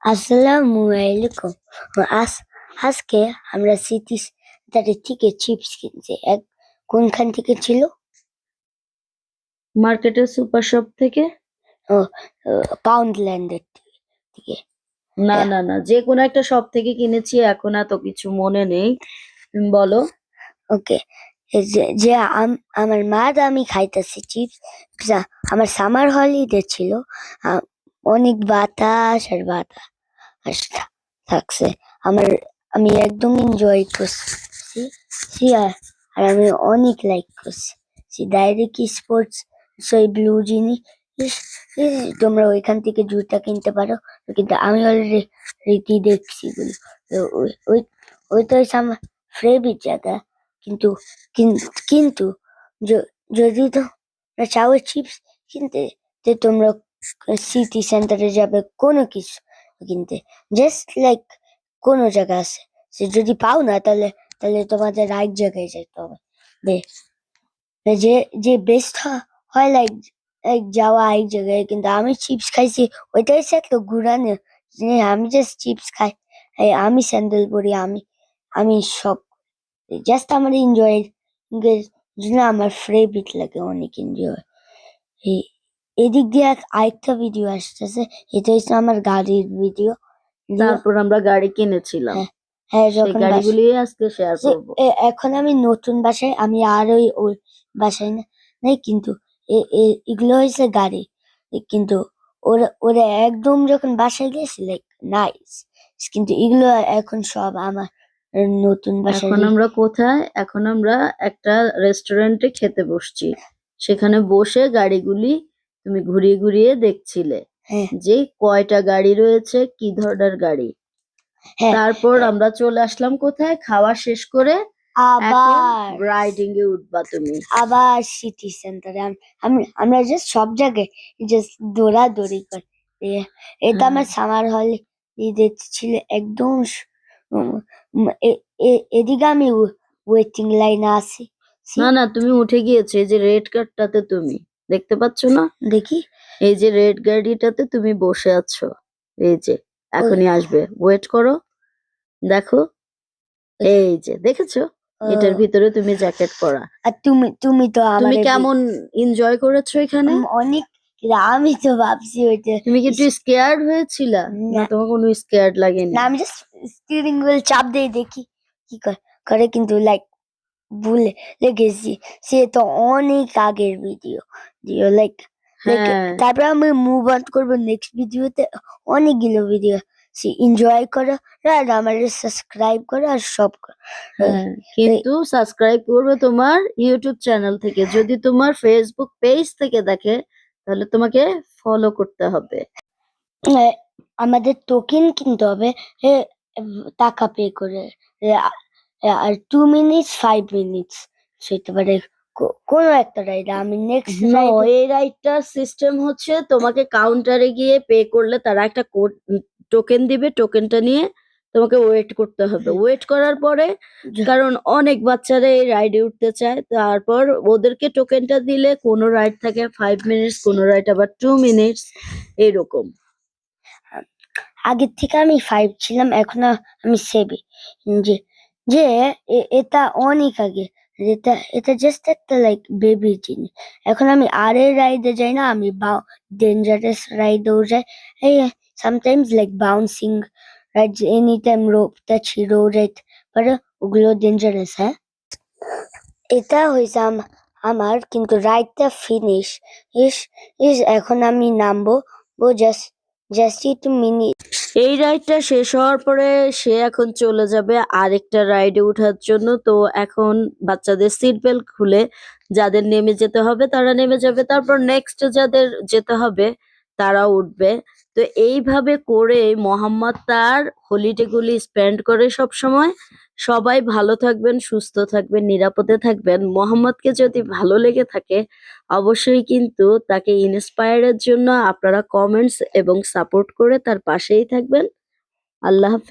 আসসালামু আলাইকুম। আজ আজকে আমরা সিটি সেন্টার থেকে চিপস কিনছি। কোনখান থেকে ছিল? মার্কেটের সুপার শপ থেকে। ও, পাউন্ডল্যান্ডের থেকে। না হ্যাঁ, না না, যে কোনো একটা শপ থেকে কিনেছি, এখন এত কিছু মনে নেই। তুমি বলো। ওকে। যে আমার মা আর আমি খাইতেছি চিপস। আমার সামার হলিডে ছিল। আ- অনেক বাতাস আর বাতাস থাকছে। আমি একদম এনজয় করছি। আর আমি অনেক লাইক করছি ডাইরেক্ট স্পোর্টস। সেই ব্লু জিনিস তোমরা ওইখান থেকে জুতা কিনতে পারো, কিন্তু আমি অলরেডি দেখছি এগুলো। তো ওইটা হচ্ছে আমার ফেভারিট জায়গা। কিন্তু কিন্তু যদি তোমরা চাও চিপস কিনতে, তো তোমরা সিটি সেন্টারে যাবে কোনো কিছু কিনতে। জাস্ট লাইক কোনো জায়গা আছে, সে যদি পাও না, তাহলে তোমাদের রাইট জায়গায় যেতে হবে। যে যে বেস্ট হয় লাইক যাওয়া এক জায়গায়। কিন্তু আমি চিপস খাইছি, ওইটাই হচ্ছে একটা ঘুরানো জিনিস। আমি জাস্ট চিপস খাই, আমি স্যান্ডেল পরি, আমি সব জাস্ট আমার এনজয় জন্য আমার ফেভারিট লাগে, অনেক এনজয়। এদিক দিয়ে আরেকটা ভিডিও আসতেছে, এটা হচ্ছে আমার গাড়ির ভিডিও। তারপর আমরা গাড়ি কিনেছিলাম, হ্যাঁ হ্যাঁ, সেই যখন গাড়িগুলি আজকে শেয়ার করবো। এখন আমি নতুন বাসায়, আমি আর ওই বাসায় নেই। কিন্তু এগুলো হয়েছে গাড়ি। কিন্তু ওরা একদম যখন বাসায় গেছে লাইক নাইস। কিন্তু এগুলো এখন সব আমার নতুন বাসায়। এখন আমরা কোথায়? এখন আমরা একটা রেস্টুরেন্টে খেতে বসছি। সেখানে বসে গাড়িগুলি তুমি ঘুরিয়ে ঘুরিয়ে দেখছিলে হ্যাঁ যে কয়টা গাড়ি রয়েছে, কি ধরনের গাড়ি। হ্যাঁ, তারপর আমরা চলে আসলাম কোথায়? খাওয়া শেষ করে আবার রাইডিং এ উঠবা তুমি। আবার সিটি সেন্টারে আমরা জাস্ট সব জায়গায় জাস্ট দৌড়াদৌড়ি করি। এটা আমার সামার হলিডে ছিল একদম। এদিকে আমি ওয়েটিং লাইনে আছি। না না, তুমি উঠে গিয়েছো। এই যে রেড কারটাতে তুমি দেখতে পাচ্ছ না? দেখি। এই যে রেড গাড়িটাতে তুমি বসে আছো। এই যে এখনই আসবে, ওয়েট করো। দেখো, এই যে দেখেছো, এটার ভিতরে তুমি জ্যাকেট পরা। আর তুমি তো তুমি আমার কেমন এনজয় করেছো এখানে? অনেক। আমি তো ভাবছি ওইটা। তুমি কি একটু স্কেয়ার্ড হয়েছিলা? না, না তোমার কোনো স্কেয়ার্ড লাগেনি। না, আমি জাস্ট স্টিয়ারিং হুইল চাপ দিয়ে দেখি কি করে। কিন্তু লাইক ভুলে গেছি, সে তো অনেক আগের ভিডিও লাইক। হ্যাঁ তারপরে আমি মুভ অন করবো নেক্সট ভিডিওতে। অনেকগুলো ভিডিও এনজয় করো আর আমার সাবস্ক্রাইব করো আর সব করো। হ্যাঁ, কিন্তু সাবস্ক্রাইব করবে তোমার ইউটিউব চ্যানেল থেকে। যদি তোমার ফেসবুক পেজ থেকে দেখে, তাহলে তোমাকে ফলো করতে হবে। আমাদের টোকেন কিনতে হবে, এ, টাকা পে করে। আর 2 মিনিটস 5 মিনিটস হইতে পারে কোনো একটা রাইড। আমি নেক্সট রাইড এই রাইডটার সিস্টেম হচ্ছে, তোমাকে কাউন্টারে গিয়ে পে করলে তারা একটা কোড টোকেন দিবে। টোকেনটা নিয়ে তোমাকে ওয়েট করতে হবে। ওয়েট করার পরে, কারণ অনেক বাচ্চারা এই রাইডে উঠতে চায়, তারপর ওদেরকে টোকেনটা দিলে কোনো রাইড থাকে 5 মিনিটস, কোনো রাইড আবার 2 মিনিটস, এরকম। আগের থেকে আমি 5 ছিলাম, এখন আমি 7। যে যে এটা অনেক আগে। এটা জাস্ট একটা লাইক বেবি জিনিস। এখন আমি আর এর রাইডে যাই না, আমি ডেঞ্জারাস রাইডেও যাই। এই sometimes like bouncing ride, any time রোপটা ছিঁড়েও যাইতে পারে, ওগুলো ডেঞ্জারাস। হ্যাঁ, এটা হয়েছে আমার, কিন্তু রাইডটা ফিনিশ। ইস ইস এখন আমি নামবো জাস্ট একটু মিনিট। এই রাইডটা শেষ হওয়ার পরে সে এখন চলে যাবে আরেকটা রাইডে ওঠার জন্য। তো এখন বাচ্চাদের সিট বেল্ট খুলে যাদের নেমে যেতে হবে তারা নেমে যাবে, তারপর নেক্সট যাদের যেতে হবে তারা উঠবে। তো এইভাবে করে মোহাম্মদ তার হলিডে গুলি স্পেন্ড করে সব সময়। সবাই ভালো থাকবেন, সুস্থ থাকবেন, নিরাপদে থাকবেন। মোহাম্মদকে যদি ভালো লেগে থাকে, অবশ্যই কিন্তু তাকে ইন্সপায়ারের জন্য আপনারা কমেন্টস এবং সাপোর্ট করে তার পাশেই থাকবেন। আল্লাহ হাফেজ।